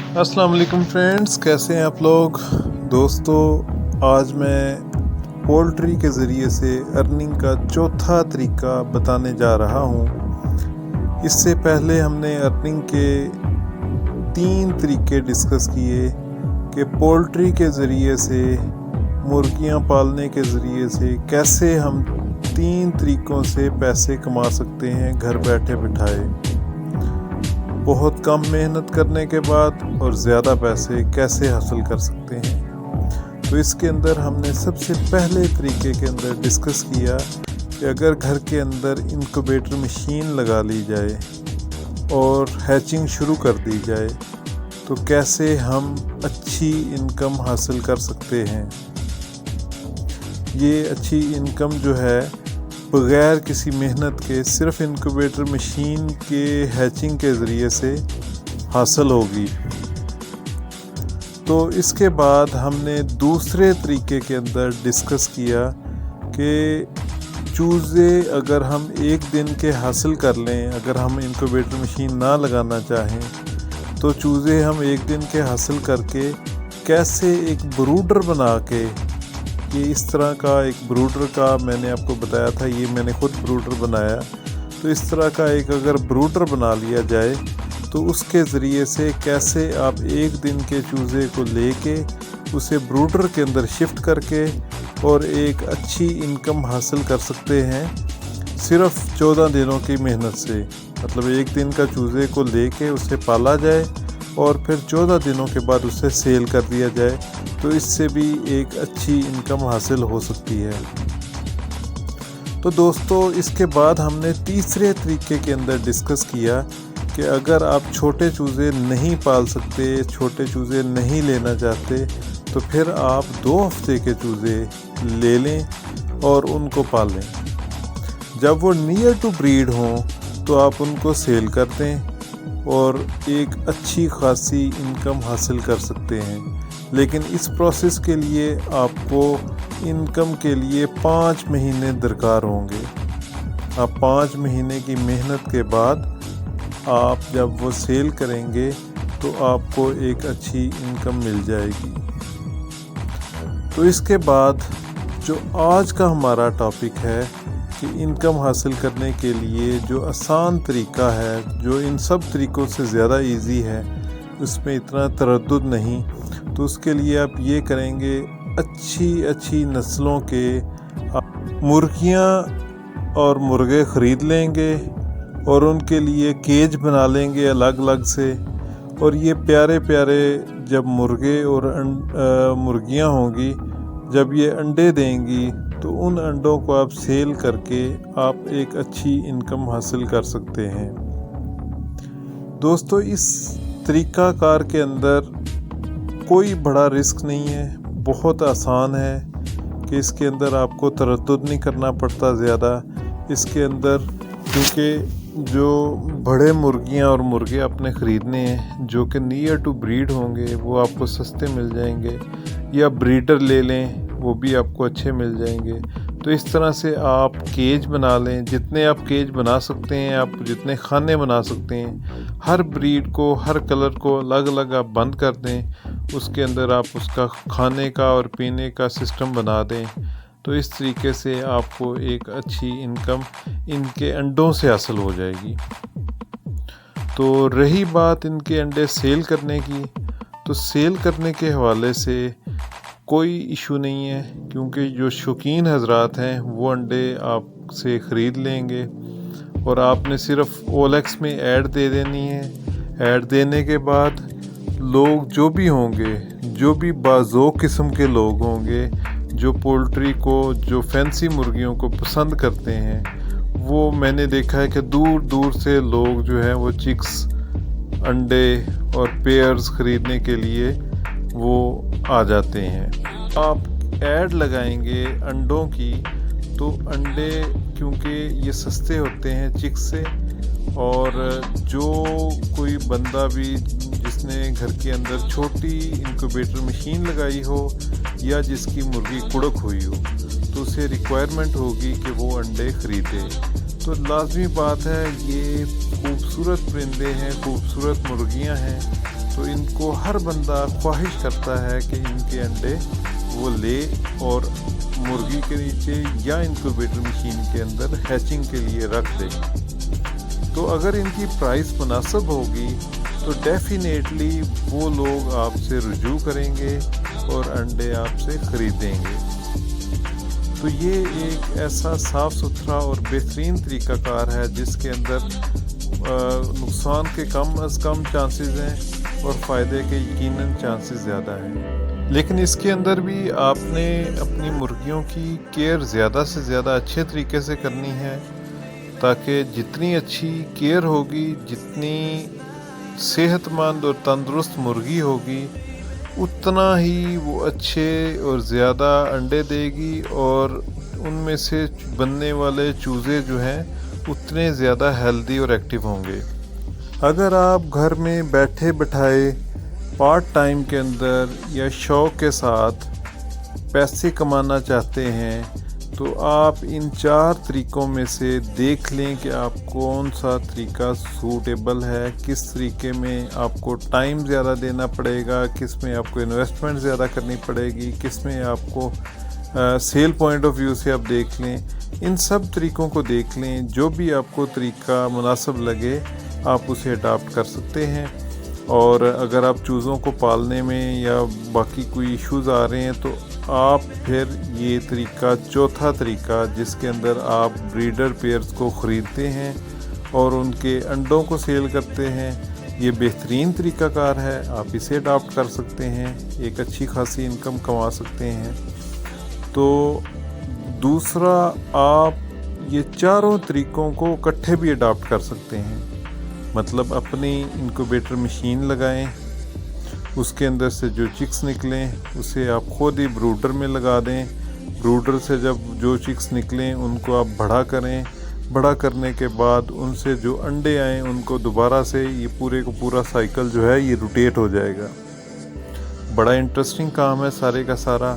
السلام علیکم فرینڈز، کیسے ہیں آپ لوگ؟ دوستو، آج میں پولٹری کے ذریعے سے ارننگ کا چوتھا طریقہ بتانے جا رہا ہوں۔ اس سے پہلے ہم نے ارننگ کے 3 طریقے ڈسکس کیے کہ پولٹری کے ذریعے سے، مرغیاں پالنے کے ذریعے سے کیسے ہم 3 طریقوں سے پیسے کما سکتے ہیں گھر بیٹھے بٹھائے، بہت کم محنت کرنے کے بعد اور زیادہ پیسے کیسے حاصل کر سکتے ہیں۔ تو اس کے اندر ہم نے سب سے پہلے طریقے کے اندر ڈسکس کیا کہ اگر گھر کے اندر انکوبیٹر مشین لگا لی جائے اور ہیچنگ شروع کر دی جائے تو کیسے ہم اچھی انکم حاصل کر سکتے ہیں۔ یہ اچھی انکم جو ہے بغیر کسی محنت کے صرف انکوبیٹر مشین کے ہیچنگ کے ذریعے سے حاصل ہوگی۔ تو اس کے بعد ہم نے دوسرے طریقے کے اندر ڈسکس کیا کہ چوزے اگر ہم ایک دن کے حاصل کر لیں، اگر ہم انکوبیٹر مشین نہ لگانا چاہیں تو چوزے ہم ایک دن کے حاصل کر کے کیسے ایک بروڈر بنا کے، یہ اس طرح کا ایک بروڈر کا میں نے آپ کو بتایا تھا، یہ میں نے خود بروڈر بنایا، تو اس طرح کا ایک اگر بروڈر بنا لیا جائے تو اس کے ذریعے سے کیسے آپ ایک دن کے چوزے کو لے کے اسے بروڈر کے اندر شفٹ کر کے اور ایک اچھی انکم حاصل کر سکتے ہیں صرف 14 دنوں کی محنت سے۔ مطلب ایک دن کا چوزے کو لے کے اسے پالا جائے اور پھر 14 دنوں کے بعد اسے سیل کر دیا جائے تو اس سے بھی ایک اچھی انکم حاصل ہو سکتی ہے۔ تو دوستو، اس کے بعد ہم نے تیسرے طریقے کے اندر ڈسکس کیا کہ اگر آپ چھوٹے چوزے نہیں پال سکتے، چھوٹے چوزے نہیں لینا چاہتے تو پھر آپ 2 ہفتے کے چوزے لے لیں اور ان کو پالیں۔ جب وہ نیئر ٹو بریڈ ہوں تو آپ ان کو سیل کر دیں اور ایک اچھی خاصی انکم حاصل کر سکتے ہیں۔ لیکن اس پروسیس کے لیے آپ کو انکم کے لیے 5 مہینے درکار ہوں گے۔ آپ 5 مہینے کی محنت کے بعد آپ جب وہ سیل کریں گے تو آپ کو ایک اچھی انکم مل جائے گی۔ تو اس کے بعد جو آج کا ہمارا ٹاپک ہے کہ انکم حاصل کرنے کے لیے جو آسان طریقہ ہے، جو ان سب طریقوں سے زیادہ ایزی ہے، اس میں اتنا تردد نہیں، تو اس کے لیے آپ یہ کریں گے، اچھی نسلوں کے مرغیاں اور مرغے خرید لیں گے اور ان کے لیے کیج بنا لیں گے الگ الگ سے، اور یہ پیارے پیارے جب مرغے اور مرغیاں ہوں گی، جب یہ انڈے دیں گی تو ان انڈوں کو آپ سیل کر کے آپ ایک اچھی انکم حاصل کر سکتے ہیں۔ دوستو، اس طریقہ کار کے اندر کوئی بڑا رسک نہیں ہے، بہت آسان ہے کہ اس کے اندر آپ کو تردد نہیں کرنا پڑتا زیادہ۔ اس کے اندر کیونکہ جو بڑے مرغیاں اور مرغے اپنے خریدنے ہیں جو کہ نیئر ٹو بریڈ ہوں گے وہ آپ کو سستے مل جائیں گے، یا بریڈر لے لیں وہ بھی آپ کو اچھے مل جائیں گے۔ تو اس طرح سے آپ کیج بنا لیں، جتنے آپ کیج بنا سکتے ہیں، آپ جتنے خانے بنا سکتے ہیں، ہر بریڈ کو، ہر کلر کو الگ الگ آپ بند کر دیں، اس کے اندر آپ اس کا کھانے کا اور پینے کا سسٹم بنا دیں، تو اس طریقے سے آپ کو ایک اچھی انکم ان کے انڈوں سے حاصل ہو جائے گی۔ تو رہی بات ان کے انڈے سیل کرنے کی، تو سیل کرنے کے حوالے سے کوئی ایشو نہیں ہے، کیونکہ جو شوقین حضرات ہیں وہ انڈے آپ سے خرید لیں گے اور آپ نے صرف OLX میں ایڈ دے دینی ہے۔ ایڈ دینے کے بعد لوگ جو بھی ہوں گے، جو بھی باذوق قسم کے لوگ ہوں گے، جو پولٹری کو، جو فینسی مرغیوں کو پسند کرتے ہیں، وہ میں نے دیکھا ہے کہ دور دور سے لوگ جو ہیں وہ چکس، انڈے اور پیئرز خریدنے کے لیے وہ آ جاتے ہیں۔ آپ ایڈ لگائیں گے انڈوں کی تو انڈے کیونکہ یہ سستے ہوتے ہیں چکس سے، اور جو کوئی بندہ بھی جس نے گھر کے اندر چھوٹی انکوبیٹر مشین لگائی ہو یا جس کی مرغی کڑک ہوئی ہو تو اسے ریکوائرمنٹ ہوگی کہ وہ انڈے خریدے۔ تو لازمی بات ہے، یہ خوبصورت پرندے ہیں، خوبصورت مرغیاں ہیں، تو ان کو ہر بندہ خواہش کرتا ہے کہ ان کے انڈے وہ لے اور مرغی کے نیچے یا انکوبیٹر مشین کے اندر ہیچنگ کے لیے رکھ دے. تو اگر ان کی پرائس مناسب ہوگی تو ڈیفینیٹلی وہ لوگ آپ سے رجوع کریں گے اور انڈے آپ سے خریدیں گے. تو یہ ایک ایسا صاف ستھرا اور بہترین طریقہ کار ہے جس کے اندر نقصان کے کم از کم چانسز ہیں اور فائدے کے یقیناً چانسز زیادہ ہیں. لیکن اس کے اندر بھی آپ نے اپنی مرغیوں کی کیئر زیادہ سے زیادہ اچھے طریقے سے کرنی ہے، تاکہ جتنی اچھی کیئر ہوگی، جتنی صحت مند اور تندرست مرغی ہوگی، اتنا ہی وہ اچھے اور زیادہ انڈے دے گی اور ان میں سے بننے والے چوزے جو ہیں اتنے زیادہ ہیلدی اور ایکٹیو ہوں گے. اگر آپ گھر میں بیٹھے بٹھائے پارٹ ٹائم کے اندر یا شوق کے ساتھ پیسے کمانا چاہتے ہیں تو آپ ان 4 طریقوں میں سے دیکھ لیں کہ آپ کون سا طریقہ سوٹیبل ہے، کس طریقے میں آپ کو ٹائم زیادہ دینا پڑے گا، کس میں آپ کو انویسٹمنٹ زیادہ کرنی پڑے گی، کس میں آپ کو سیل پوائنٹ آف ویو سے آپ دیکھ لیں. ان سب طریقوں کو دیکھ لیں، جو بھی آپ کو طریقہ مناسب لگے آپ اسے اڈاپٹ کر سکتے ہیں. اور اگر آپ چوزوں کو پالنے میں یا باقی کوئی ایشوز آ رہے ہیں تو آپ پھر یہ طریقہ، چوتھا طریقہ جس کے اندر آپ بریڈر پیئرز کو خریدتے ہیں اور ان کے انڈوں کو سیل کرتے ہیں، یہ بہترین طریقہ کار ہے. آپ اسے اڈاپٹ کر سکتے ہیں، ایک اچھی خاصی انکم کما سکتے ہیں. تو دوسرا، آپ یہ 4 طریقوں کو اکٹھے بھی اڈاپٹ کر سکتے ہیں. مطلب اپنی انکوبیٹر مشین لگائیں، اس کے اندر سے جو چکس نکلیں اسے آپ خود ہی بروڈر میں لگا دیں. بروڈر سے جب جو چکس نکلیں ان کو آپ بڑا کریں، بڑا کرنے کے بعد ان سے جو انڈے آئیں ان کو دوبارہ سے یہ پورے کو پورا سائیکل جو ہے یہ روٹیٹ ہو جائے گا. بڑا انٹرسٹنگ کام ہے سارے کا سارا.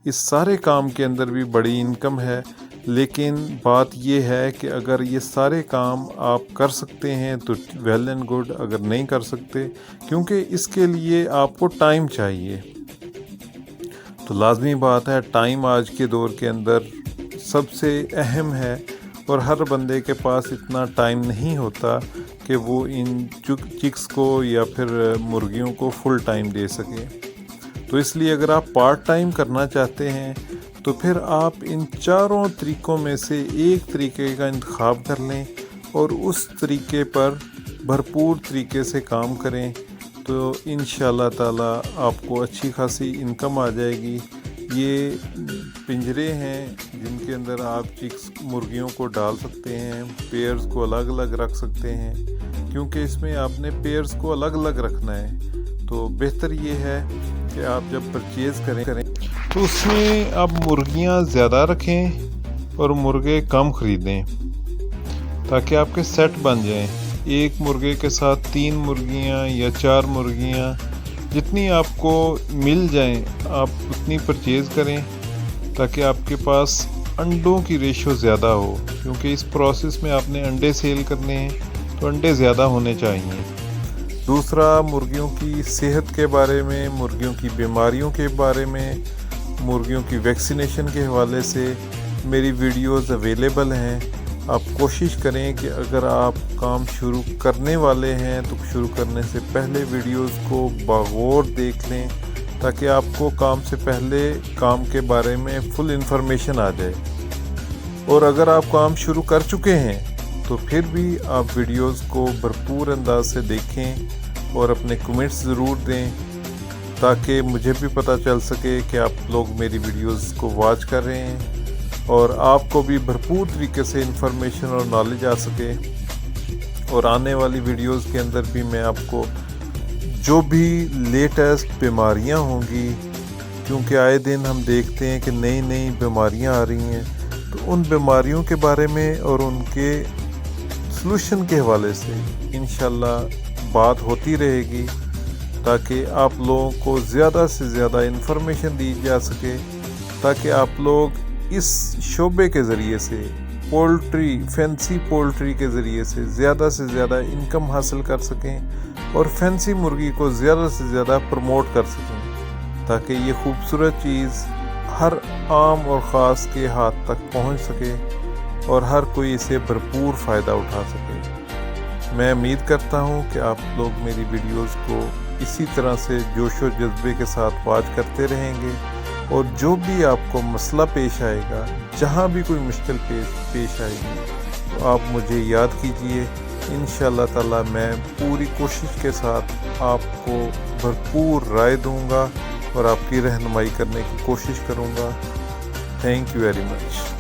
اس سارے کام کے اندر بھی بڑی انکم ہے، لیکن بات یہ ہے کہ اگر یہ سارے کام آپ کر سکتے ہیں تو ویل اینڈ گڈ، اگر نہیں کر سکتے، کیونکہ اس کے لیے آپ کو ٹائم چاہیے. تو لازمی بات ہے، ٹائم آج کے دور کے اندر سب سے اہم ہے اور ہر بندے کے پاس اتنا ٹائم نہیں ہوتا کہ وہ ان چکس کو یا پھر مرغیوں کو فل ٹائم دے سکے. تو اس لیے اگر آپ پارٹ ٹائم کرنا چاہتے ہیں تو پھر آپ ان 4 طریقوں میں سے ایک طریقے کا انتخاب کر لیں اور اس طریقے پر بھرپور طریقے سے کام کریں تو انشاءاللہ تعالی آپ کو اچھی خاصی انکم آ جائے گی. یہ پنجرے ہیں جن کے اندر آپ چکس مرغیوں کو ڈال سکتے ہیں، پیئرز کو الگ الگ رکھ سکتے ہیں، کیونکہ اس میں آپ نے پیئرز کو الگ الگ رکھنا ہے. تو بہتر یہ ہے کہ آپ جب پرچیز کریں تو اس میں آپ مرغیاں زیادہ رکھیں اور مرغے کم خریدیں تاکہ آپ کے سیٹ بن جائیں. ایک مرغے کے ساتھ 3 مرغیاں یا 4 مرغیاں جتنی آپ کو مل جائیں آپ اتنی پرچیز کریں تاکہ آپ کے پاس انڈوں کی ریشو زیادہ ہو، کیونکہ اس پروسیس میں آپ نے انڈے سیل کرنے ہیں تو انڈے زیادہ ہونے چاہیے. دوسرا، مرغیوں کی صحت کے بارے میں، مرغیوں کی بیماریوں کے بارے میں، مرغیوں کی ویکسینیشن کے حوالے سے میری ویڈیوز اویلیبل ہیں. آپ کوشش کریں کہ اگر آپ کام شروع کرنے والے ہیں تو شروع کرنے سے پہلے ویڈیوز کو بغور دیکھ لیں تاکہ آپ کو کام سے پہلے کام کے بارے میں فل انفارمیشن آ جائے. اور اگر آپ کام شروع کر چکے ہیں تو پھر بھی آپ ویڈیوز کو بھرپور انداز سے دیکھیں اور اپنے کمنٹس ضرور دیں تاکہ مجھے بھی پتہ چل سکے کہ آپ لوگ میری ویڈیوز کو واچ کر رہے ہیں اور آپ کو بھی بھرپور طریقے سے انفارمیشن اور نالج آ سکے. اور آنے والی ویڈیوز کے اندر بھی میں آپ کو جو بھی لیٹسٹ بیماریاں ہوں گی، کیونکہ آئے دن ہم دیکھتے ہیں کہ نئی نئی بیماریاں آ رہی ہیں، تو ان بیماریوں کے بارے میں اور ان کے سلوشن کے حوالے سے انشاءاللہ بات ہوتی رہے گی تاکہ آپ لوگوں کو زیادہ سے زیادہ انفارمیشن دی جا سکے، تاکہ آپ لوگ اس شعبے کے ذریعے سے، پولٹری، فینسی پولٹری کے ذریعے سے زیادہ انکم حاصل کر سکیں اور فینسی مرغی کو زیادہ سے زیادہ پروموٹ کر سکیں تاکہ یہ خوبصورت چیز ہر عام اور خاص کے ہاتھ تک پہنچ سکے اور ہر کوئی اسے بھرپور فائدہ اٹھا سکے۔ میں امید کرتا ہوں کہ آپ لوگ میری ویڈیوز کو اسی طرح سے جوش و جذبے کے ساتھ واچ کرتے رہیں گے، اور جو بھی آپ کو مسئلہ پیش آئے گا، جہاں بھی کوئی مشکل پیش آئے گی، تو آپ مجھے یاد کیجئے۔ انشاءاللہ تعالی میں پوری کوشش کے ساتھ آپ کو بھرپور رائے دوں گا اور آپ کی رہنمائی کرنے کی کوشش کروں گا۔ Thank you very much.